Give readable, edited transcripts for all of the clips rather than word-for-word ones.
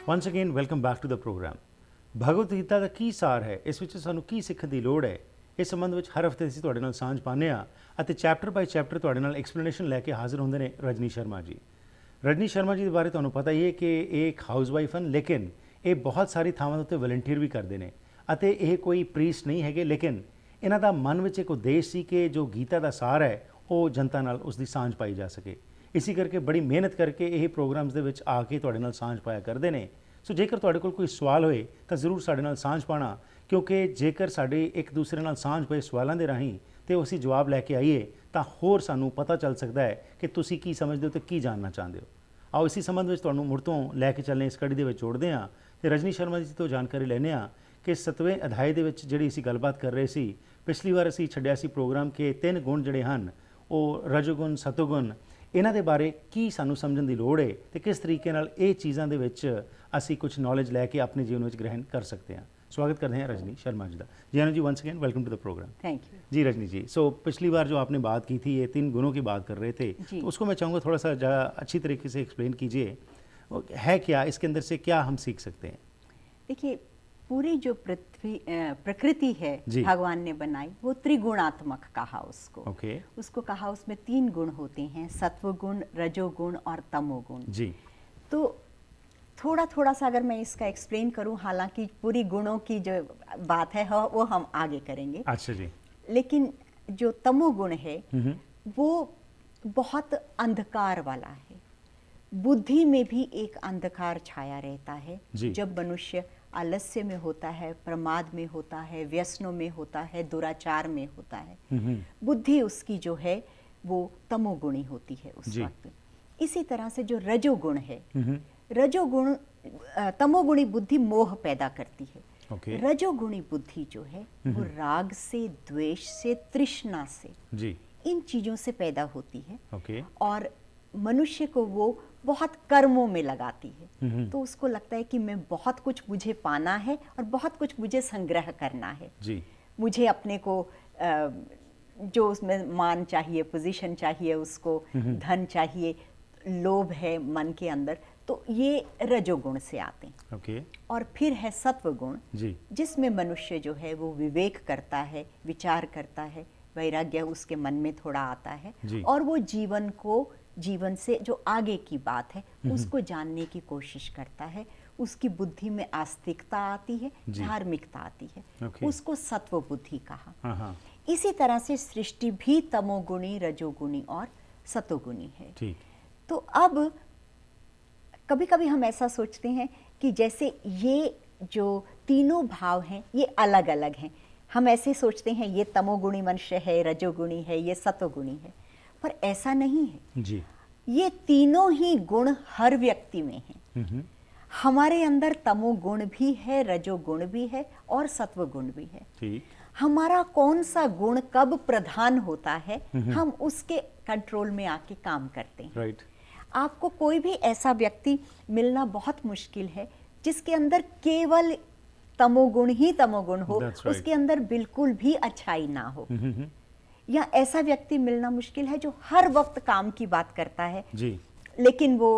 Ones again welcome back to the programme. Bhagavad Gita ਦਾ ਕੀ ਸਾਰ ਹੈ, ਇਸ ਵਿੱਚ ਸਾਨੂੰ ਕੀ ਸਿੱਖਣ ਦੀ ਲੋੜ ਹੈ, ਇਸ ਸੰਬੰਧ ਵਿੱਚ ਹਰ ਹਫਤੇ ਅਸੀਂ ਤੁਹਾਡੇ ਨਾਲ ਸਾਂਝ ਪਾਉਂਦੇ ਹਾਂ ਅਤੇ ਚੈਪਟਰ ਬਾਈ ਚੈਪਟਰ ਤੁਹਾਡੇ ਨਾਲ ਐਕਸਪਲੇਨੇਸ਼ਨ ਲੈ ਕੇ ਹਾਜ਼ਰ ਹੁੰਦੇ ਨੇ ਰਜਨੀ ਸ਼ਰਮਾ ਜੀ। ਰਜਨੀ ਸ਼ਰਮਾ ਜੀ ਦੇ ਬਾਰੇ ਤੁਹਾਨੂੰ ਪਤਾ ਹੀ ਹੈ ਕਿ ਇਹ ਇੱਕ ਹਾਊਸ ਵਾਈਫ ਹਨ, ਲੇਕਿਨ ਇਹ ਬਹੁਤ ਸਾਰੀ ਥਾਵਾਂ ਦੇ ਉੱਤੇ ਵਲੰਟੀਅਰ ਵੀ ਕਰਦੇ ਨੇ ਅਤੇ ਇਹ ਕੋਈ ਪ੍ਰੀਸਟ ਨਹੀਂ ਹੈਗੇ, ਲੇਕਿਨ ਇਹਨਾਂ ਦਾ ਮਨ ਵਿੱਚ ਇੱਕ ਉਦੇਸ਼ ਸੀ ਕਿ ਜੋ ਗੀਤਾ ਦਾ ਸਾਰ ਹੈ ਉਹ ਜਨਤਾ ਨਾਲ ਉਸ ਦੀ ਸਾਂਝ ਪਾਈ ਜਾ ਸਕੇ। ਇਸੇ ਕਰਕੇ ਬੜੀ ਮਿਹਨਤ ਕਰਕੇ ਇਹ ਪ੍ਰੋਗਰਾਮਸ ਦੇ ਵਿੱਚ ਆ ਕੇ ਤੁਹਾਡੇ ਨਾਲ ਸਾਂਝ ਪਾਇਆ ਕਰਦੇ ਨੇ। ਸੋ ਜੇਕਰ ਤੁਹਾਡੇ ਕੋਲ ਕੋਈ ਸਵਾਲ ਹੋਏ ਤਾਂ ਜ਼ਰੂਰ ਸਾਡੇ ਨਾਲ ਸਾਂਝ ਪਾਣਾ, ਕਿਉਂਕਿ ਜੇਕਰ ਸਾਡੇ ਇੱਕ ਦੂਸਰੇ ਨਾਲ ਸਾਂਝ ਪਏ ਸਵਾਲਾਂ ਦੇ ਰਾਹੀਂ ਤੇ ਅਸੀਂ ਜਵਾਬ ਲੈ ਕੇ ਆਈਏ ਤਾਂ ਹੋਰ ਸਾਨੂੰ ਪਤਾ ਚੱਲ ਸਕਦਾ ਹੈ ਕਿ ਤੁਸੀਂ ਕੀ ਸਮਝਦੇ ਹੋ ਤੇ ਕੀ ਜਾਣਨਾ ਚਾਹੁੰਦੇ ਹੋ। ਆਓ ਇसी ਸੰਬੰਧ ਵਿੱਚ ਤੁਹਾਨੂੰ ਮੁੜ ਤੋਂ ਲੈ ਕੇ ਚੱਲਣੇ ਇਸ ਕੜੀ ਦੇ ਵਿੱਚ ਜੋੜਦੇ ਹਾਂ ਤੇ ਰਜਨੀ ਸ਼ਰਮਾ ਜੀ ਤੋਂ ਜਾਣਕਾਰੀ ਲੈਂਦੇ ਹਾਂ ਕਿ 7ਵੇਂ ਅਧਿਆਏ ਦੇ ਵਿੱਚ ਜਿਹੜੀ ਅਸੀਂ ਗੱਲਬਾਤ ਕਰ ਰਹੇ ਸੀ, ਪਿਛਲੀ ਵਾਰ ਅਸੀਂ ਛੱਡਿਆ ਸੀ ਪ੍ਰੋਗਰਾਮ ਕਿ 3 ਗੁਣ ਜਿਹੜੇ ਹਨ ਉਹ ਰਜੋਗੁਣ ਸਤੋਗੁਣ, ਇਹਨਾਂ ਦੇ ਬਾਰੇ ਕੀ ਸਾਨੂੰ ਸਮਝਣ ਦੀ ਲੋੜ ਹੈ ਤੇ ਕਿਸ ਤਰੀਕੇ ਨਾਲ ਇਹ ਚੀਜ਼ਾਂ ਦੇ ਵਿੱਚ ਅਸੀਂ ਕੁਝ ਨੌਲੇਜ ਲੈ ਕੇ ਆਪਣੇ ਜੀਵਨ ਵਿੱਚ ਗ੍ਰਹਿਣ ਕਰ ਸਕਦੇ हैं। स्वागत करते हैं रजनी शर्मा जी का। जी जी once again welcome to the programme. Thank you जी रजनी जी। सो पिछली बार जो आपने बात की थी, ये 3 गुणों की बात कर रहे थे, तो उसको मैं चाहूँगा थोड़ा सा अच्छी तरीके से एक्सप्लेन कीजिए, है क्या इसके अंदर से, क्या हम सीख सकते हैं? देखिए, पूरी जो प्रकृति है भगवान ने बनाई वो त्रिगुणात्मक कहा उसको। उसको कहा उसमें 3 गुण होते हैं, सत्व गुण, रजोगुण और तमोगुण जी। तो थोड़ा सा अगर मैं इसका एक्सप्लेन करूं, हालांकि पूरी गुणों की जो बात है वो हम आगे करेंगे। अच्छा जी। लेकिन जो तमोगुण है वो बहुत अंधकार वाला है। बुद्धि में भी एक अंधकार छाया रहता है जब मनुष्य आलस्य में होता है, प्रमाद में होता है, व्यसनों में होता है, दुराचार में होता है। बुद्धि उसकी जो है वो तमोगुणी होती है उस वक्त। इसी तरह से जो रजोगुण है, रजोगुण तमोगुणी बुद्धि मोह पैदा करती है। रजोगुणी बुद्धि जो है वो राग से, द्वेष से, तृष्णा से जी, इन चीजों से पैदा होती है और मनुष्य को वो बहुत कर्मों में लगाती है। तो उसको लगता है कि मैं बहुत कुछ मुझे पाना है और बहुत कुछ मुझे संग्रह करना है जी। मुझे अपने को जो उसमें मान चाहिए, पोजीशन चाहिए, उसको धन चाहिए, लोभ है मन के अंदर, तो ये रजोगुण से आते हैं। और फिर है सत्व गुण जी, जिसमें मनुष्य जो है वो विवेक करता है, विचार करता है, वैराग्य उसके मन में थोड़ा आता है और वो जीवन से जो आगे की बात है उसको जानने की कोशिश करता है। उसकी बुद्धि में आस्तिकता आती है, धार्मिकता आती है, उसको सत्व बुद्धि कहा। इसी तरह से सृष्टि भी तमोगुणी, रजोगुणी और सतोगुणी है। तो अब कभी कभी हम ऐसा सोचते हैं कि जैसे ये जो तीनों भाव हैं ये अलग अलग हैं। हम ऐसे सोचते हैं ये तमोगुणी मनुष्य है, रजोगुणी है, ये सतोगुणी है, पर ऐसा नहीं है जी। ये तीनों ही गुण हर व्यक्ति में हैं। हमारे अंदर तमोगुण भी है, रजोगुण भी है और सत्वगुण भी है। हमारा कौन सा गुण कब प्रधान होता है, हम उसके कंट्रोल में आके काम करते हैं। राइट। आपको कोई भी ऐसा व्यक्ति मिलना बहुत मुश्किल है जिसके अंदर केवल तमोगुण ही तमोगुण हो, उसके अंदर बिल्कुल भी अच्छाई ना हो। या ऐसा व्यक्ति मिलना मुश्किल है जो हर वक्त काम की बात करता है जी, लेकिन वो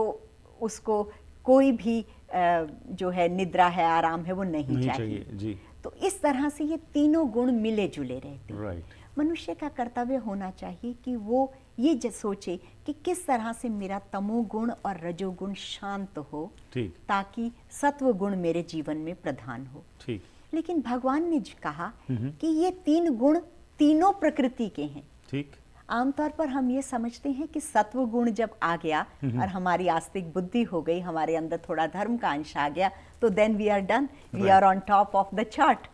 उसको कोई भी जो है निद्रा है, आराम है, वो नहीं चाहिए जी। तो इस तरह से ये तीनों गुण मिले जुले रहते हैं। राइट। मनुष्य का कर्तव्य होना चाहिए कि वो ये सोचे कि किस तरह से मेरा तमोगुण और रजोगुण शांत हो, ताकि सत्व गुण मेरे जीवन में प्रधान हो। ठीक। लेकिन भगवान ने कहा कि ये 3 गुण तीनों प्रकृति के हैं। ठीक। आमतौर पर हम ये समझते हैं कि सत्व गुण जब आ गया और हमारी आस्तिक बुद्धि हो गई, हमारे अंदर थोड़ा धर्म का अंश आ गया, तो then we are done, we are on top of the chart.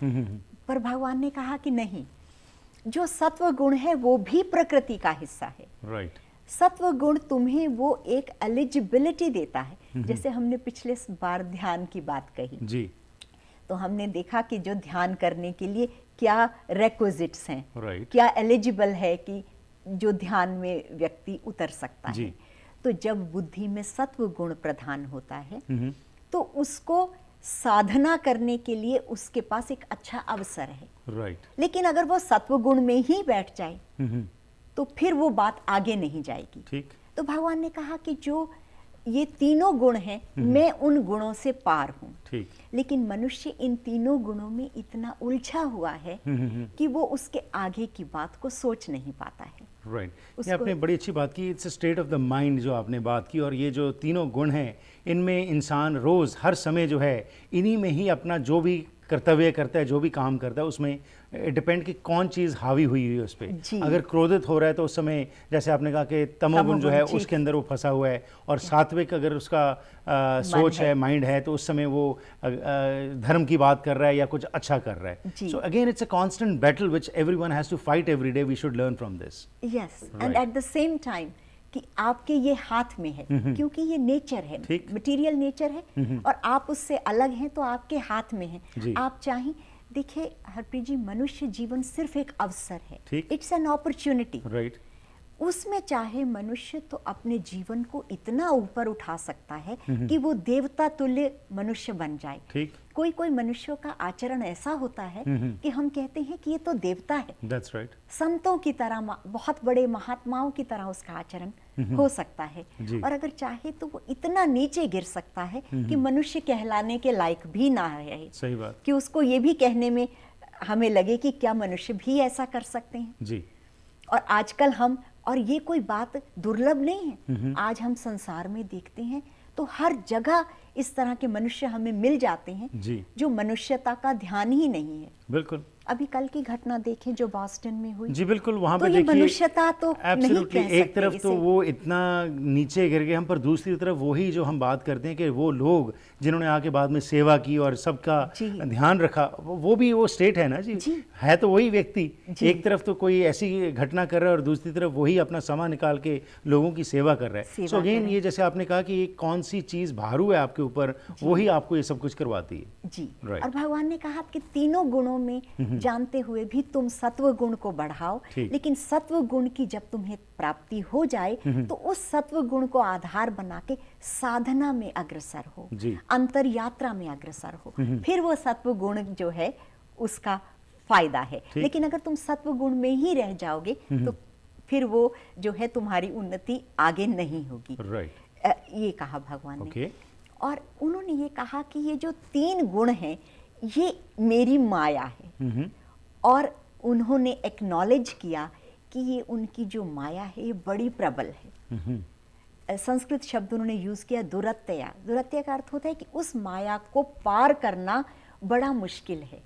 पर भगवान ने कहा कि नहीं, जो सत्व गुण है वो भी प्रकृति का हिस्सा है। राइट। सत्व गुण तुम्हें वो एक एलिजिबिलिटी देता है। जैसे हमने पिछले बार ध्यान की बात कही जी, तो हमने देखा कि जो ध्यान करने के लिए क्या रेक्विजिट्स हैं, क्या एलिजिबल है कि जो ध्यान में व्यक्ति उतर सकता है। तो जब बुद्धि में सत्व गुण प्रधान होता है तो उसको साधना करने के लिए उसके पास एक अच्छा अवसर है। राइट। लेकिन अगर वो सत्व गुण में ही बैठ जाए तो फिर वो बात आगे नहीं जाएगी। ठीक। तो भगवान ने कहा कि जो ये तीनों गुण हैं, मैं उन गुणों से पार हूँ। ठीक। लेकिन मनुष्य इन तीनों गुणों में इतना उलझा हुआ है कि वो उसके आगे की बात को सोच नहीं पाता है। राइट, ये उसको- आपने बड़ी अच्छी बात की, it's state of the mind जो आपने बात की। और ये जो तीनों गुण हैं, इनमें इंसान रोज़ हर समय जो है इन्हीं में ही अपना जो भी कर्तव्य करता है, जो भी काम करता है, उसमें डिपेंड कि कौन चीज़ हावी हुई है उस जी। पर। अगर क्रोधित हो रहा है तो उस समय जैसे आपने कहा कि तमोगुण जो है तमोगुण, जी। उसके अंदर वो फंसा हुआ है। और सात्विक अगर उसका सोच है, माइंड है, तो उस समय वो धर्म की बात कर रहा है या कुछ अच्छा कर रहा है। जी। So again it's a constant battle which everyone has to fight every day. We should learn from this. Yes, and Right. At the same time कि आपके ये हाथ में है, क्योंकि ये नेचर है, ठीक। मटेरियल नेचर है, और आप उससे अलग हैं तो आपके हाथ में जी। है। आप चाहें, देखिए हरप्रीत जी, मनुष्य जीवन सिर्फ एक अवसर है, ठीक। It's an opportunity. राइट। उसमें चाहे मनुष्य तो अपने जीवन को इतना ऊपर उठा सकता है कि वो देवता तुल्य मनुष्य बन जाए। ठीक। कोई कोई मनुष्यों का आचरण ऐसा होता है कि हम कहते हैं कि ये तो देवता है। That's right. संतों की तरह, बहुत बड़े महात्माओं की तरह उसका आचरण हो सकता है। जी। और अगर चाहे तो वो इतना नीचे गिर सकता है कि मनुष्य कहलाने के लायक भी ना रहे। सही बात। कि उसको ये भी कहने में हमें लगे कि क्या मनुष्य भी ऐसा कर सकते हैं। जी। और आजकल हम, और ये कोई बात दुर्लभ नहीं है, आज हम संसार में देखते हैं तो हर जगह इस तरह के मनुष्य हमें मिल जाते हैं जी। जो मनुष्यता का ध्यान ही नहीं है। बिल्कुल। अभी कल की घटना देखें जो बॉस्टन में हुई। जी बिल्कुल, वहाँ तो पे ये देखिए मनुष्यता तो नहीं एब्सोल्युटली, कह एक सकते तरफ तो इसे। वो इतना नीचे गिर गए हम, पर दूसरी तरफ वही जो हम बात करते हैं कि वो लोग जिन्होंने आके बाद में सेवा की और सबका जी। ध्यान रखा, वो भी वो स्टेट है ना जी, जी। है तो वही व्यक्ति। जी। एक तरफ तो कोई ऐसी घटना कर रहा है और दूसरी तरफ वही अपना समय निकाल के लोगों की सेवा कर रहा है। सेवा सो अगेन कर रहे ये जैसे आपने कहा कि कौन सी चीज़ भारू है आपके ऊपर, वही आपको ये सब कुछ करवाती है। जी। Right. और भगवान ने कहा कि तीनों गुणों में जानते हुए भी तुम सत्व गुण को बढ़ाओ। ठीक। लेकिन सत्व गुण की जब तुम्हें प्राप्ति हो जाए तो उस सत्व गुण को आधार बना के साधना में अग्रसर हो, जी। अंतर यात्रा में अग्रसर हो, फिर वो सत्व गुण जो है उसका फायदा है। ठीक। लेकिन अगर तुम सत्व गुण में ही रह जाओगे तो फिर वो जो है तुम्हारी उन्नति आगे नहीं होगी। राइट। ये कहा भगवान ने। ओके। और उन्होंने ये कहा कि ये जो तीन गुण हैं ये मेरी माया है। और उन्होंने एक्नॉलेज किया कि ये उनकी जो माया है ये बड़ी प्रबल है। संस्कृत शब्द उन्होंने यूज किया दुरत्या। दुरत्या का अर्थ होता है कि उस माया को पार करना बड़ा मुश्किल है,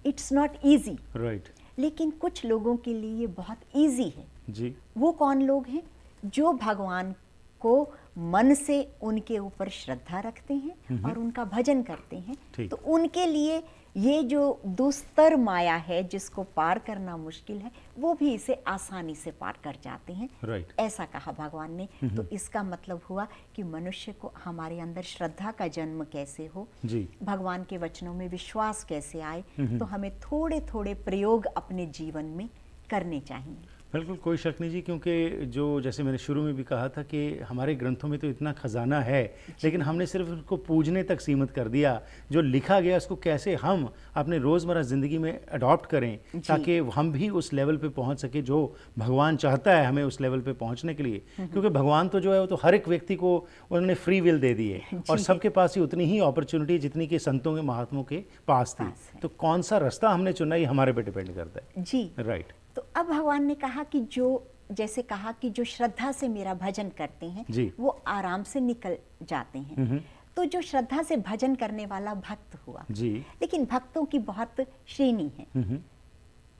इट्स नॉट इजी। राइट। लेकिन कुछ लोगों के लिए ये बहुत इजी है। जी। वो कौन लोग हैं? जो भगवान को मन से उनके ऊपर श्रद्धा रखते हैं और उनका भजन करते हैं। ठीक। तो उनके लिए ये जो दुस्तर माया है जिसको पार करना मुश्किल है, वो भी इसे आसानी से पार कर जाते हैं। राइट। ऐसा कहा भगवान ने। तो इसका मतलब हुआ कि मनुष्य को हमारे अंदर श्रद्धा का जन्म कैसे हो, जी। भगवान के वचनों में विश्वास कैसे आए, तो हमें थोड़े थोड़े प्रयोग अपने जीवन में करने चाहिए। बिल्कुल, कोई शक नहीं जी, क्योंकि जो जैसे मैंने शुरू में भी कहा था कि हमारे ग्रंथों में तो इतना खजाना है, लेकिन हमने सिर्फ उसको पूजने तक सीमित कर दिया। जो लिखा गया उसको कैसे हम अपने रोज़मर्रा ज़िंदगी में अडॉप्ट करें ताकि हम भी उस लेवल पे पहुंच सके जो भगवान चाहता है हमें उस लेवल पे पहुंचने के लिए। क्योंकि भगवान तो जो है वो तो हर एक व्यक्ति को उन्होंने फ्री विल दे दी है और सबके पास ही उतनी ही अपॉर्चुनिटी जितनी कि संतों के महात्मों के पास थी। तो कौन सा रास्ता हमने चुना ये हमारे पे डिपेंड करता है। जी। राइट। तो अब भगवान ने कहा कि जो जैसे कहा कि जो श्रद्धा से मेरा भजन करते हैं जी। वो आराम से निकल जाते हैं। तो जो श्रद्धा से भजन करने वाला भक्त हुआ जी। लेकिन भक्तों की बहुत श्रेणी है।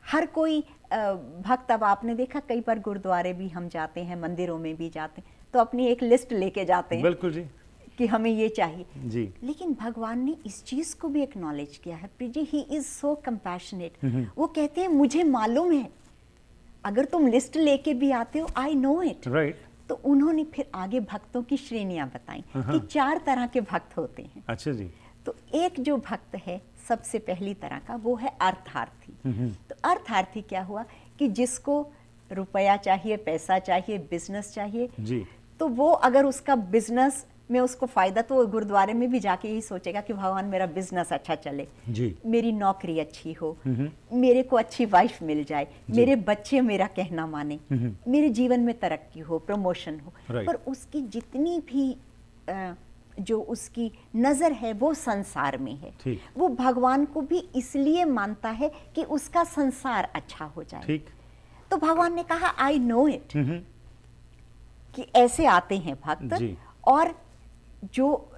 हर कोई भक्त, अब आपने देखा कई बार गुरुद्वारे भी हम जाते हैं, मंदिरों में भी जाते हैं तो अपनी एक लिस्ट लेके जाते हैं। बिल्कुल जी। कि हमें ये चाहिए जी। लेकिन भगवान ने इस चीज को भी एक्नॉलेज किया है। प्रिय जी, ही इज सो कंपैशनेट। वो कहते हैं मुझे मालूम है, अगर तुम लिस्ट लेके भी आते हो, आई नो इट। राइट। तो उन्होंने फिर आगे भक्तों की श्रेणियां बताई कि 4 तरह के भक्त होते हैं। अच्छा जी। तो एक जो भक्त है सबसे पहली तरह का वो है अर्थार्थी। तो अर्थार्थी क्या हुआ कि जिसको रुपया चाहिए, पैसा चाहिए, बिजनेस चाहिए जी। तो वो अगर उसका बिजनेस में उसको फायदा, तो वो गुरुद्वारे में भी जाके यही सोचेगा कि भगवान मेरा बिजनेस अच्छा चले, जी। मेरी नौकरी अच्छी हो, मेरे को अच्छी वाइफ मिल जाए, मेरे बच्चे मेरा कहना माने, मेरे जीवन में तरक्की हो, प्रमोशन हो। Right. पर उसकी जितनी भी जो उसकी नज़र है वो संसार में है, ठीक। वो भगवान को भी इसलिए मानता है कि उसका संसार अच्छा हो जाए। ठीक। तो भगवान ने कहा आई नो इट, कि ऐसे आते हैं भक्त जी। और जो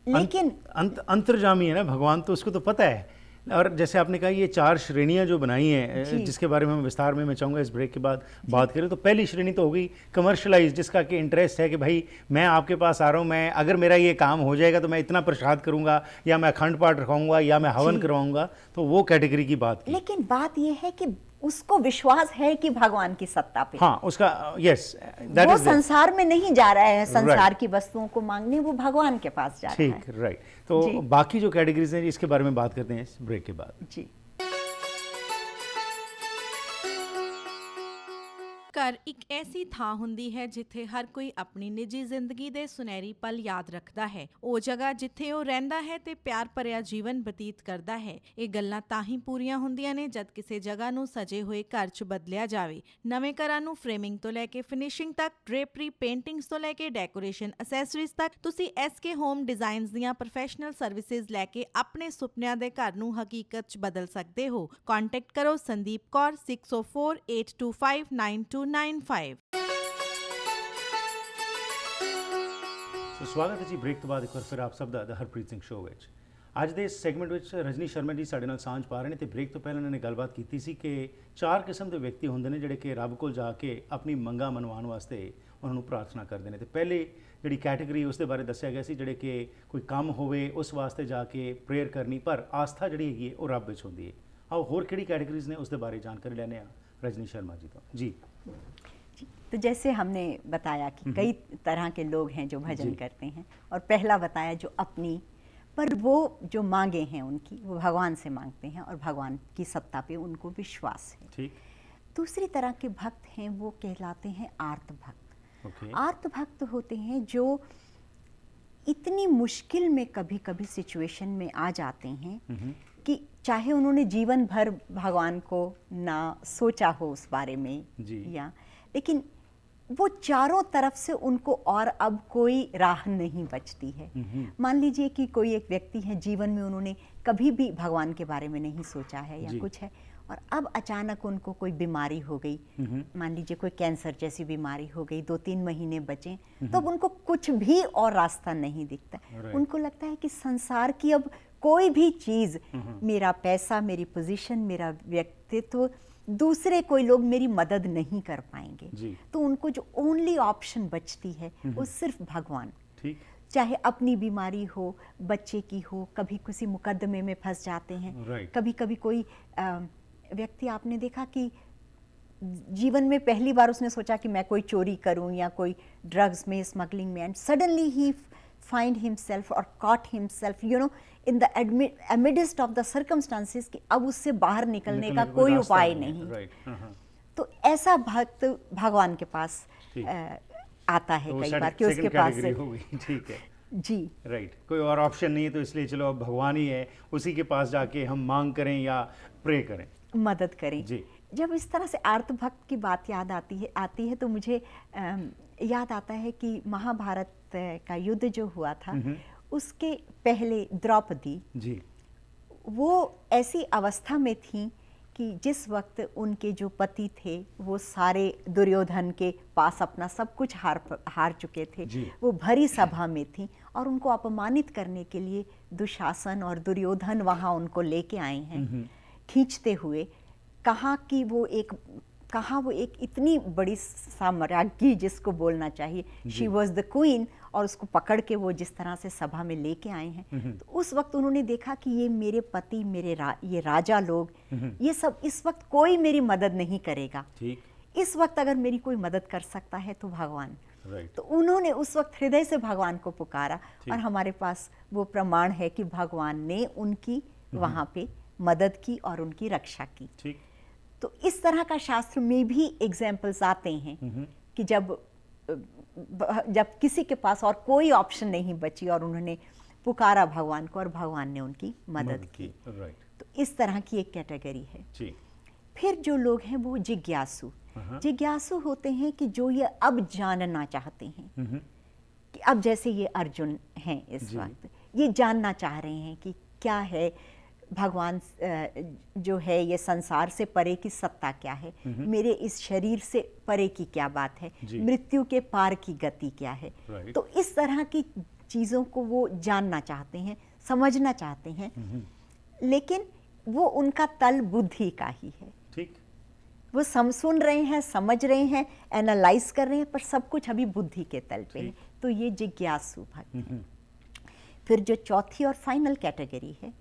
लेकिन अंतर्जामी है ना भगवान, तो उसको तो पता है। और जैसे आपने कहा ये 4 श्रेणियां जो बनाई हैं, जिसके बारे में विस्तार में मैं चाहूँगा इस ब्रेक के बाद बात करें, तो पहली श्रेणी तो हो गई कमर्शलाइज, जिसका कि इंटरेस्ट है कि भाई मैं आपके पास आ रहा हूँ, मैं अगर मेरा ये काम हो जाएगा तो मैं इतना प्रसाद करूँगा, या मैं अखंड पाठ रखाऊंगा, या मैं हवन करवाऊंगा, तो वो कैटेगरी की बात की। लेकिन बात ये है कि उसको विश्वास है कि भगवान की सत्ता पे, हाँ, उसका यस, वो संसार में नहीं जा रहा है संसार की वस्तुओं को मांगने, वो भगवान के पास जा रहा है। ठीक, राइट। तो बाकी जो कैटेगरीज हैं इसके बारे में बात करते हैं इस ब्रेक के बाद। जी। ਘਰ ਇੱਕ ਐਸੀ ਥਾਂ ਹੁੰਦੀ ਹੈ ਜਿੱਥੇ ਹਰ ਕੋਈ ਆਪਣੀ ਨਿੱਜੀ ਜ਼ਿੰਦਗੀ ਦੇ ਸੁਨਹਿਰੀ ਪਲ ਯਾਦ ਰੱਖਦਾ ਹੈ। ਉਹ ਜਗ੍ਹਾ ਜਿੱਥੇ ਉਹ ਰਹਿੰਦਾ ਹੈ ਤੇ ਪਿਆਰ ਭਰਿਆ ਜੀਵਨ ਬਤੀਤ ਕਰਦਾ ਹੈ। ਇਹ ਗੱਲਾਂ ਤਾਂ ਹੀ ਪੂਰੀਆਂ ਹੁੰਦੀਆਂ ਨੇ ਜਦ ਕਿਸੇ ਜਗ੍ਹਾ ਨੂੰ ਸਜੇ ਹੋਏ ਘਰ 'ਚ ਬਦਲਿਆ ਜਾਵੇ। ਨਵੇਂ ਘਰਾਂ ਨੂੰ ਫਰੇਮਿੰਗ ਤੋਂ ਲੈ ਕੇ ਫਿਨਿਸ਼ਿੰਗ ਤੱਕ, ਡ੍ਰੇਪਰੀ, ਪੇਂਟਿੰਗਸ ਤੋਂ ਲੈ ਕੇ ਡੈਕੋਰੇਸ਼ਨ ਐਸੈਸਰੀਜ਼ ਤੱਕ, ਤੁਸੀਂ SK ਹੋਮ ਡਿਜ਼ਾਈਨਸ ਦੀਆਂ ਪ੍ਰੋਫੈਸ਼ਨਲ ਸਰਵਿਸਿਜ਼ ਲੈ ਕੇ ਆਪਣੇ ਸੁਪਨਿਆਂ ਦੇ ਘਰ ਨੂੰ ਹਕੀਕਤ 'ਚ ਬਦਲ ਸਕਦੇ ਹੋ। ਕੰਟੈਕਟ ਕਰੋ ਸੰਦੀਪ ਕੌਰ 6048259295। ਸੋ ਸਵਾਗਤ ਹੈ ਜੀ ਬ੍ਰੇਕ ਤੋਂ ਬਾਅਦ ਇੱਕ ਵਾਰ ਫਿਰ ਆਪ ਸਭ ਦਾ ਹਰਪ੍ਰੀਤ ਸਿੰਘ ਸ਼ੋਅ ਵਿੱਚ। ਅੱਜ ਦੇ ਇਸ ਸੈਗਮੈਂਟ ਵਿੱਚ ਰਜਨੀ ਸ਼ਰਮਾ ਜੀ ਸਾਡੇ ਨਾਲ ਸਾਂਝ ਪਾ ਰਹੇ ਨੇ, ਤੇ ਬ੍ਰੇਕ ਤੋਂ ਪਹਿਲਾਂ ਇਹਨਾਂ ਨੇ ਗੱਲਬਾਤ ਕੀਤੀ ਸੀ ਕਿ 4 ਕਿਸਮ ਦੇ ਵਿਅਕਤੀ ਹੁੰਦੇ ਨੇ ਜਿਹੜੇ ਕਿ ਰੱਬ ਕੋਲ ਜਾ ਕੇ ਆਪਣੀ ਮੰਗਾਂ ਮਨਵਾਉਣ ਵਾਸਤੇ ਉਹਨਾਂ ਨੂੰ ਪ੍ਰਾਰਥਨਾ ਕਰਦੇ ਨੇ। ਤੇ ਪਹਿਲੇ ਜਿਹੜੀ ਕੈਟੇਗਰੀ ਉਸ ਦੇ ਬਾਰੇ ਦੱਸਿਆ ਗਿਆ ਸੀ, ਜਿਹੜੇ ਕਿ ਕੋਈ ਕੰਮ ਹੋਵੇ ਉਸ ਵਾਸਤੇ ਜਾ ਕੇ ਪ੍ਰੇਅਰ ਕਰਨੀ, ਪਰ ਆਸਥਾ ਜਿਹੜੀ ਹੈਗੀ ਹੈ ਉਹ ਰੱਬ ਵਿੱਚ ਹੁੰਦੀ ਹੈ। ਆਓ ਹੋਰ ਕਿਹੜੀ कैटेगरीज ने उसके बारे जानकारी लेने रजनी शर्मा जी। तो जी, तो जैसे हमने बताया कि कई तरह के लोग हैं जो भजन करते हैं, और पहला बताया जो अपनी, पर वो जो मांगे हैं उनकी वो भगवान से मांगते हैं और भगवान की सत्ता पे उनको विश्वास है। ठीक। दूसरी तरह के भक्त हैं वो कहलाते हैं आर्त भक्त। ओके। आर्त भक्त होते हैं जो इतनी मुश्किल में कभी कभी सिचुएशन में आ जाते हैं कि चाहे उन्होंने जीवन भर भगवान को ना सोचा हो उस बारे में जी। या, लेकिन वो चारों तरफ से उनको और अब कोई राह नहीं बचती है। मान लीजिए कि कोई एक व्यक्ति है, जीवन में उन्होंने कभी भी भगवान के बारे में नहीं सोचा है या कुछ है, और अब अचानक उनको कोई बीमारी हो गई, मान लीजिए कोई कैंसर जैसी बीमारी हो गई, 2-3 महीने बचे, तो अब उनको कुछ भी और रास्ता नहीं दिखता। उनको लगता है कि संसार की अब कोई भी चीज़, मेरा पैसा, मेरी पोजीशन, मेरा व्यक्तित्व, दूसरे कोई लोग मेरी मदद नहीं कर पाएंगे। तो उनको जो ओनली ऑप्शन बचती है वो सिर्फ भगवान। ठीक। चाहे अपनी बीमारी हो, बच्चे की हो, कभी किसी मुकदमे में फंस जाते हैं, कभी कभी कोई व्यक्ति आपने देखा कि जीवन में पहली बार उसने सोचा कि मैं कोई चोरी करूं या कोई ड्रग्स में, स्मगलिंग में, एंड सडनली ही फाइंड हिमसेल्फ और caught himself in the amidst of the circumstances कि अब उससे बाहर निकलने का कोई उपाय नहीं। तो ऐसा भक्त भगवान के पास आता है कई बार कि उसके पास ठीक है जी, राइट, कोई और ऑप्शन नहीं है, तो इसलिए चलो अब भगवान ही है, उसी के पास जाके हम मांग करें या प्रे करें, मदद करें जी। जब इस तरह से आर्त भक्त की बात याद आती है तो मुझे याद आता है कि महाभारत का युद्ध जो हुआ था उसके पहले द्रौपदी जी, वो ऐसी अवस्था में थी कि जिस वक्त उनके जो पति थे वो सारे दुर्योधन के पास अपना सब कुछ हार चुके थे, वो भरी सभा में थी और उनको अपमानित करने के लिए दुशासन और दुर्योधन वहाँ उनको लेके आए हैं खींचते हुए। कहाँ वो एक इतनी बड़ी साम्राज्ञी जिसको बोलना चाहिए, शी वॉज द क्वीन, और उसको पकड़ के वो जिस तरह से सभा में लेके आए हैं, तो उस वक्त उन्होंने देखा कि ये मेरे पति, ये राजा लोग, ये सब इस वक्त कोई मेरी मदद नहीं करेगा। इस वक्त अगर मेरी कोई मदद कर सकता है तो भगवान। तो उन्होंने उस वक्त हृदय से भगवान को पुकारा, और हमारे पास वो प्रमाण है कि भगवान ने उनकी वहाँ पे मदद की और उनकी रक्षा की। तो इस तरह का शास्त्र में भी एग्जाम्पल्स आते हैं कि जब किसी के पास और कोई ऑप्शन नहीं बची और उन्होंने पुकारा भगवान को और भगवान ने उनकी मदद की। तो इस तरह की एक कैटेगरी है जी। फिर जो लोग हैं वो जिज्ञासु होते हैं कि जो ये अब जानना चाहते हैं कि अब जैसे ये अर्जुन हैं इस वक्त, ये जानना चाह रहे हैं कि क्या है भगवान, जो है ये संसार से परे की सत्ता क्या है, मेरे इस शरीर से परे की क्या बात है, मृत्यु के पार की गति क्या है। तो इस तरह की चीज़ों को वो जानना चाहते हैं, समझना चाहते हैं, लेकिन वो उनका तल बुद्धि का ही है। ठीक, वो सुन रहे हैं, समझ रहे हैं, एनालाइज कर रहे हैं, पर सब कुछ अभी बुद्धि के तल पे है। तो ये जिज्ञासु भक्त हैं। फिर जो चौथी और फाइनल कैटेगरी है,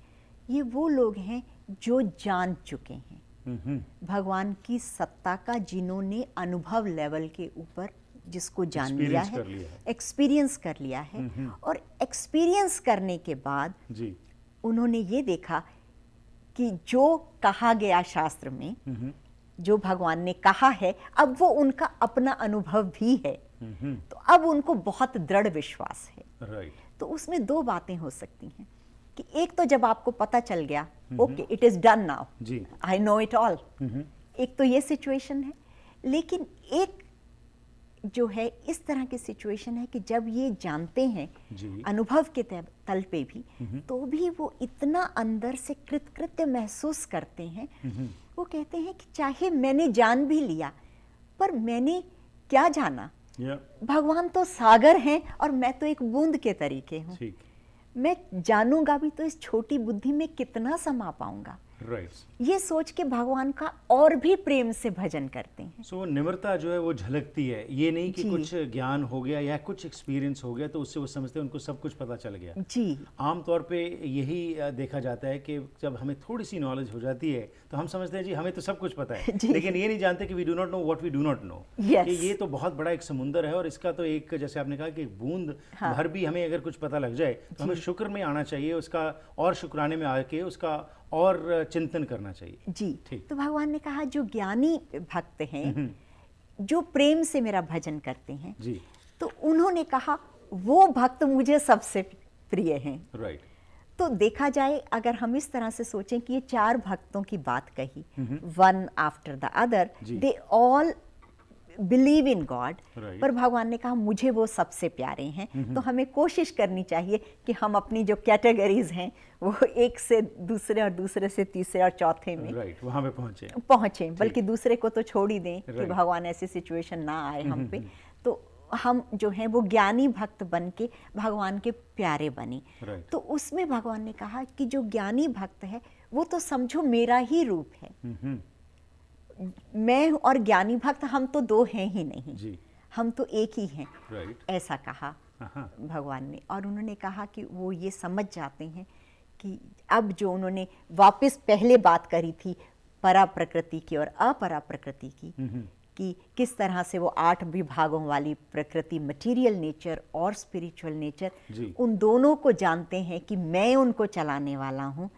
ये वो लोग हैं जो जान चुके हैं भगवान की सत्ता का, जिन्होंने अनुभव लेवल के ऊपर जिसको जान लिया है, एक्सपीरियंस कर लिया है। और एक्सपीरियंस करने के बाद उन्होंने ये देखा कि जो कहा गया शास्त्र में, जो भगवान ने कहा है, अब वो उनका अपना अनुभव भी है। तो अब उनको बहुत दृढ़ विश्वास है। तो उसमें दो बातें हो सकती हैं कि एक तो जब आपको पता चल गया, okay it is done now, I know it all, एक तो ये सिचुएशन है। लेकिन एक जो है इस तरह की सिचुएशन है कि जब ये जानते हैं अनुभव के तल पे भी, तो भी वो इतना अंदर से कृतकृत्य महसूस करते हैं। वो कहते हैं कि चाहे मैंने जान भी लिया, पर मैंने क्या जाना, भगवान तो सागर हैं और मैं तो एक बूंद के तरीके हूँ। मैं जानूंगा भी तो इस छोटी बुद्धि में कितना समा पाऊंगा। ये सोच के भगवान का और भी प्रेम से भजन करते हैं। सो निम्रता जो है वो झलकती है। ये नहीं कि कुछ ज्ञान हो गया या कुछ एक्सपीरियंस हो गया तो उससे वो समझते हैं उनको सब कुछ पता चल गया। जी, आमतौर पे यही देखा जाता है कि जब हमें थोड़ी सी नॉलेज हो जाती है तो हम समझते हैं जी हमें तो सब कुछ पता है, लेकिन ये नहीं जानते कि we do not know what we do not know. ये तो बहुत बड़ा एक समुंदर है और इसका तो एक, जैसे आपने कहा कि बूंद भर भी हमें अगर कुछ पता लग जाए तो हमें शुक्र में आना चाहिए, उसका और शुक्राने में आके उसका और चिंतन करना चाहिए। जी, तो भगवान ने कहा जो ज्ञानी भक्त हैं, जो प्रेम से मेरा भजन करते हैं, तो उन्होंने कहा वो भक्त मुझे सबसे प्रिय हैं। तो देखा जाए अगर हम इस तरह से सोचें कि ये चार भक्तों की बात कही, one after the other, they all believe in God, पर भगवान ने कहा मुझे वो सबसे प्यारे हैं। तो हमें कोशिश करनी चाहिए कि हम अपनी जो कैटेगरीज हैं वो एक से दूसरे और दूसरे से तीसरे और चौथे में वहां पे पहुंचे, बल्कि दूसरे को तो छोड़ ही दें कि भगवान ऐसी सिचुएशन ना आए हम पे। तो हम जो हैं वो ज्ञानी भक्त बन के भगवान के प्यारे बने। तो उसमें भगवान ने कहा कि जो ज्ञानी भक्त है वो तो समझो मेरा ही रूप है। मैं और ज्ञानी भक्त हम तो दो हैं ही नहीं, हम तो एक ही हैं। ऐसा कहा भगवान ने। और उन्होंने कहा कि वो ये समझ जाते हैं कि अब जो उन्होंने वापस पहले बात करी थी परा प्रकृति की और अपरा प्रकृति की, कि किस तरह से वो 8 विभागों वाली प्रकृति, मटेरियल नेचर और स्पिरिचुअल नेचर, उन दोनों को जानते हैं कि मैं उनको चलाने वाला हूँ,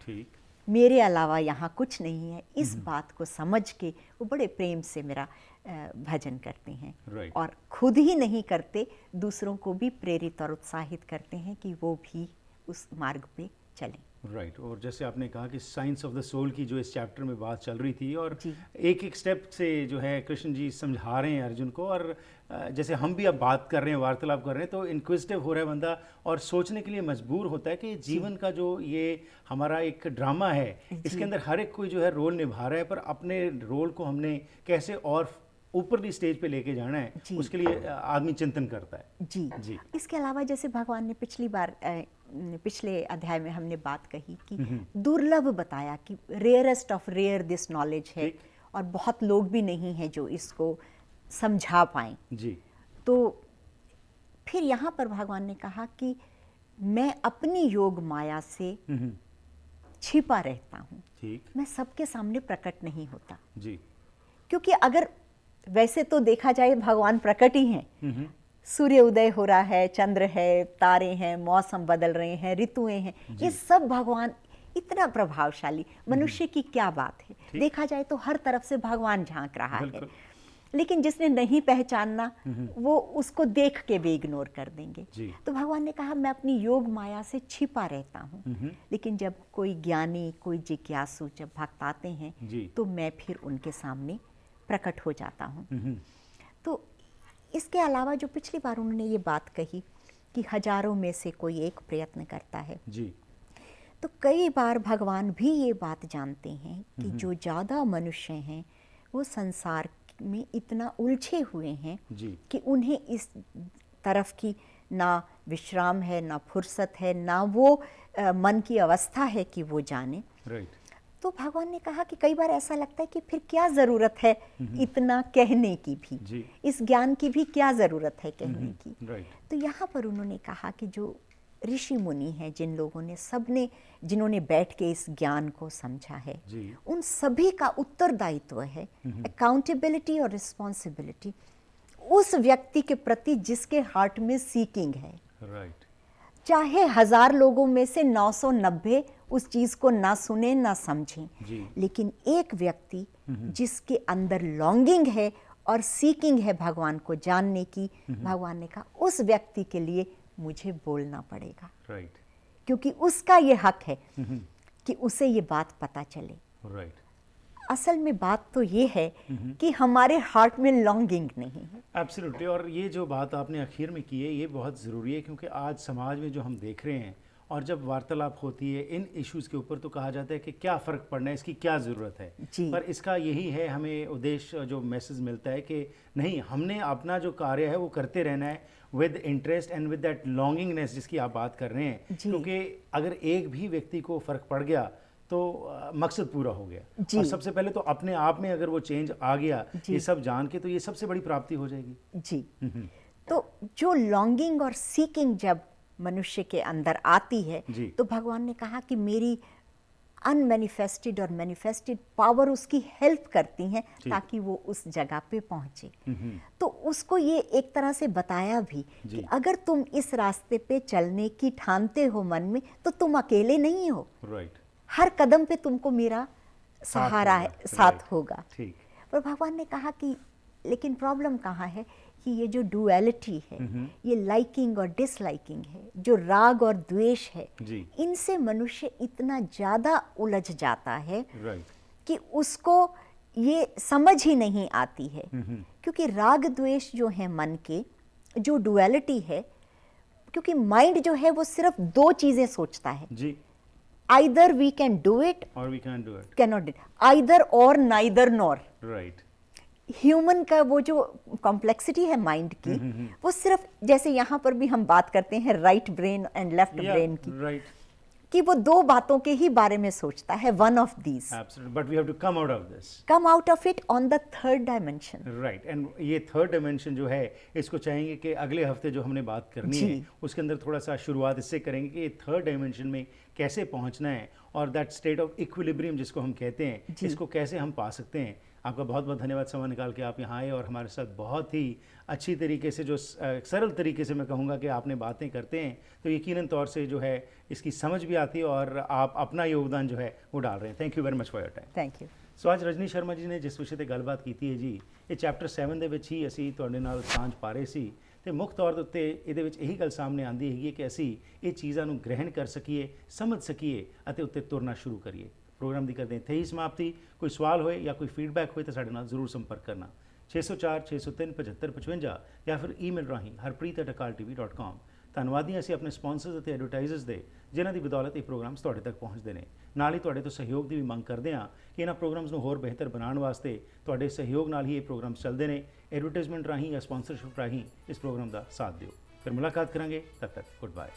मेरे अलावा यहाँ कुछ नहीं है। इस बात को समझ के वो बड़े प्रेम से मेरा भजन करते हैं। और खुद ही नहीं करते, दूसरों को भी प्रेरित और उत्साहित करते हैं कि वो भी उस मार्ग पे चलें। और जैसे आपने कहा कि साइंस ऑफ द सोल की जो इस चैप्टर में बात चल रही थी, और एक एक स्टेप से जो है कृष्ण जी समझा रहे हैं अर्जुन को, और जैसे हम भी अब बात कर रहे हैं, वार्तालाप कर रहे हैं, तो इंक्विजिटिव हो रहा है बंदा और सोचने के लिए मजबूर होता है कि जीवन का जो ये हमारा एक ड्रामा है, इसके अंदर हर एक कोई जो है रोल निभा रहा है, पर अपने रोल को हमने कैसे और ऊपरली स्टेज पे लेके जाना है, उसके लिए आदमी चिंतन करता है। जी। इसके अलावा जैसे भगवान ने पिछले अध्याय में हमने बात कही कि दुर्लभ बताया कि rarest of rare this knowledge है, और बहुत लोग भी नहीं हैं जो इसको समझा पाएं। तो फिर यहाँ पर भगवान ने कहा कि मैं अपनी योग माया से छिपा रहता हूँ, मैं सबके सामने प्रकट नहीं होता। क्योंकि अगर वैसे तो देखा जाए भगवान प्रकट ही हैं, सूर्य उदय हो रहा है, चंद्र है, तारे हैं, मौसम बदल रहे हैं, ऋतुएं हैं, ये सब भगवान इतना प्रभावशाली, मनुष्य की क्या बात है। देखा जाए तो हर तरफ से भगवान झांक रहा है, लेकिन जिसने नहीं पहचानना वो उसको देख के भी इग्नोर कर देंगे। तो भगवान ने कहा मैं अपनी योग माया से छिपा रहता हूँ, लेकिन जब कोई ज्ञानी, कोई जिज्ञासु जब भक्त आते हैं तो मैं फिर उनके सामने प्रकट हो जाता हूँ। तो इसके अलावा जो पिछली बार उन्होंने ये बात कही कि हजारों में से कोई एक प्रयत्न करता है। जी। तो कई बार भगवान भी ये बात जानते हैं कि जो ज़्यादा मनुष्य हैं वो संसार में इतना उलझे हुए हैं जी। कि उन्हें इस तरफ की ना विश्राम है, ना फुर्सत है, ना वो मन की अवस्था है कि वो जाने। राइट। तो भगवान ने कहा कि कई बार ऐसा लगता है कि फिर क्या ज़रूरत है इतना कहने की भी, जी। इस ज्ञान की भी क्या ज़रूरत है कहने की। राइट। तो यहाँ पर उन्होंने कहा कि जो ऋषि मुनि हैं, जिन लोगों ने सबने जिन्होंने बैठ के इस ज्ञान को समझा है, जी। उन सभी का उत्तरदायित्व है, अकाउंटेबिलिटी और रिस्पॉन्सिबिलिटी उस व्यक्ति के प्रति जिसके हार्ट में सीकिंग है। राइट। चाहे 1000 लोगों में से 990 उस चीज को ना सुने ना समझें, जी। लेकिन एक व्यक्ति जिसके अंदर लॉन्गिंग है और सीकिंग है भगवान को जानने की, भगवान ने कहा उस व्यक्ति के लिए मुझे बोलना पड़ेगा। राइट। क्योंकि उसका ये हक है कि उसे ये बात पता चले। राइट। असल में बात तो ये है कि हमारे हार्ट में लॉन्गिंग नहीं है। एब्सोल्युटली। और ये जो बात आपने आखिर में की है ये बहुत ज़रूरी है, क्योंकि आज समाज में जो हम देख रहे हैं और जब वार्तालाप होती है इन इश्यूज़ के ऊपर तो कहा जाता है कि क्या फ़र्क पड़ना है, इसकी क्या ज़रूरत है। जी। पर इसका यही है, हमें उद्देश्य जो मैसेज मिलता है कि नहीं, हमने अपना जो कार्य है वो करते रहना है with interest and with that longingness जिसकी आप बात कर रहे हैं। क्योंकि अगर एक भी व्यक्ति को फ़र्क पड़ गया तो मकसद पूरा हो गया। और सबसे पहले तो अपने आप में अगर वो चेंज आ गया ये सब जान के, तो ये सबसे बड़ी प्राप्ति हो जाएगी। जी। तो जो लॉन्गिंग और सीकिंग जब मनुष्य के अंदर आती है तो भगवान ने कहा कि मेरी अनमैनिफेस्टेड और मैनिफेस्टेड पावर उसकी हेल्प करती हैं ताकि वो उस जगह पे पहुंचे। तो उसको ये एक तरह से बताया भी कि अगर तुम इस रास्ते पे चलने की ठानते हो मन में तो तुम अकेले नहीं हो। राइट। हर कदम पे तुमको मेरा सहारा है, साथ होगा। ठीक। पर भगवान ने कहा कि लेकिन प्रॉब्लम कहाँ है कि ये जो डुअलिटी है, ये लाइकिंग और डिसलाइकिंग है, जो राग और द्वेष है, इनसे मनुष्य इतना ज़्यादा उलझ जाता है कि उसको ये समझ ही नहीं आती है। क्योंकि राग द्वेष जो है मन के, जो डुअलिटी है, क्योंकि माइंड जो है वो सिर्फ 2 चीज़ें सोचता है जी। Either we can do it or we can't do it. Cannot do it. Either or, neither nor. Right. Human का वो जो कॉम्प्लेक्सिटी है माइंड की, वो सिर्फ जैसे यहाँ पर भी हम बात करते हैं right brain and left brain की, right. कि वो 2 बातों के ही बारे में सोचता है, one of these. Absolutely. But we have to come out of this. Come out of it on the 3rd dimension. Right. And ये 3rd dimension जो है, इसको चाहेंगे कि अगले हफ्ते जो हमने बात करनी है उसके अंदर थोड़ा सा शुरुआत इससे करेंगे कि 3rd dimension में कैसे पहुंचना है और दैट स्टेट ऑफ इक्विलिब्रियम जिसको हम कहते हैं, इसको कैसे हम पा सकते हैं। आपका बहुत बहुत धन्यवाद समय निकाल के आप यहाँ आए और हमारे साथ बहुत ही अच्छी तरीके से, जो सरल तरीके से मैं कहूँगा कि आपने बातें करते हैं तो यकीनन तौर से जो है इसकी समझ भी आती है और आप अपना योगदान जो है वो डाल रहे हैं। Thank you very much for your time. Thank you. So आज रजनी शर्मा जी ने जिस विषय ਤੇ ਗੱਲਬਾਤ ਕੀਤੀ ਹੈ ਜੀ, ਇਹ ਚੈਪਟਰ 7 ਦੇ ਵਿੱਚ ਹੀ ਅਸੀਂ ਤੁਹਾਡੇ ਨਾਲ ਸਾਂਝ ਪਾ ਰਹੇ ਸੀ ਤੇ ਮੁੱਖ ਤੌਰ ਦੇ ਉੱਤੇ ਇਹਦੇ ਵਿੱਚ ਇਹੀ ਗੱਲ ਸਾਹਮਣੇ ਆਉਂਦੀ ਹੈਗੀ ਕਿ ਅਸੀਂ ਇਹ ਚੀਜ਼ਾਂ ਨੂੰ ਗ੍ਰਹਿਣ ਕਰ ਸਕੀਏ, ਸਮਝ ਸਕੀਏ ਅਤੇ ਉੱਤੇ ਤੁਰਨਾ ਸ਼ੁਰੂ ਕਰੀਏ। प्रोग्राम की करते हैं थे ही समाप्ति। कोई सवाल होए या कोई फीडबैक होए तो साढ़े नाल जरूर संपर्क करना 604 603 75 55 या फिर ईमेल राही harpreet@akaltv.com। ਧੰਨਵਾਦੀ ਅਸੀਂ ਆਪਣੇ ਸਪਾਂਸਰਸ ਅਤੇ ਐਡਵਰਟਾਈਜ਼ਰਸ ਦੇ ਜਿਨ੍ਹਾਂ ਦੀ ਬਦੌਲਤ ਇਹ ਪ੍ਰੋਗਰਾਮਸ ਤੁਹਾਡੇ ਤੱਕ ਪਹੁੰਚਦੇ ਨੇ। ਨਾਲ ਹੀ ਤੁਹਾਡੇ ਤੋਂ ਸਹਿਯੋਗ ਦੀ ਵੀ ਮੰਗ ਕਰਦੇ ਹਾਂ ਕਿ ਇਹਨਾਂ ਪ੍ਰੋਗਰਾਮਸ ਨੂੰ ਹੋਰ ਬਿਹਤਰ ਬਣਾਉਣ ਵਾਸਤੇ ਤੁਹਾਡੇ ਸਹਿਯੋਗ ਨਾਲ ਹੀ ਇਹ ਪ੍ਰੋਗਰਾਮਸ ਚੱਲਦੇ ਨੇ। ਐਡਵਰਟਾਈਜ਼ਮੈਂਟ ਰਾਹੀਂ ਜਾਂ ਸਪਾਂਸਰਸ਼ਿਪ ਰਾਹੀਂ ਇਸ ਪ੍ਰੋਗਰਾਮ ਦਾ ਸਾਥ ਦਿਓ। ਫਿਰ ਮੁਲਾਕਾਤ ਕਰਾਂਗੇ, ਤਦ ਤੱਕ ਗੁੱਡ ਬਾਏ।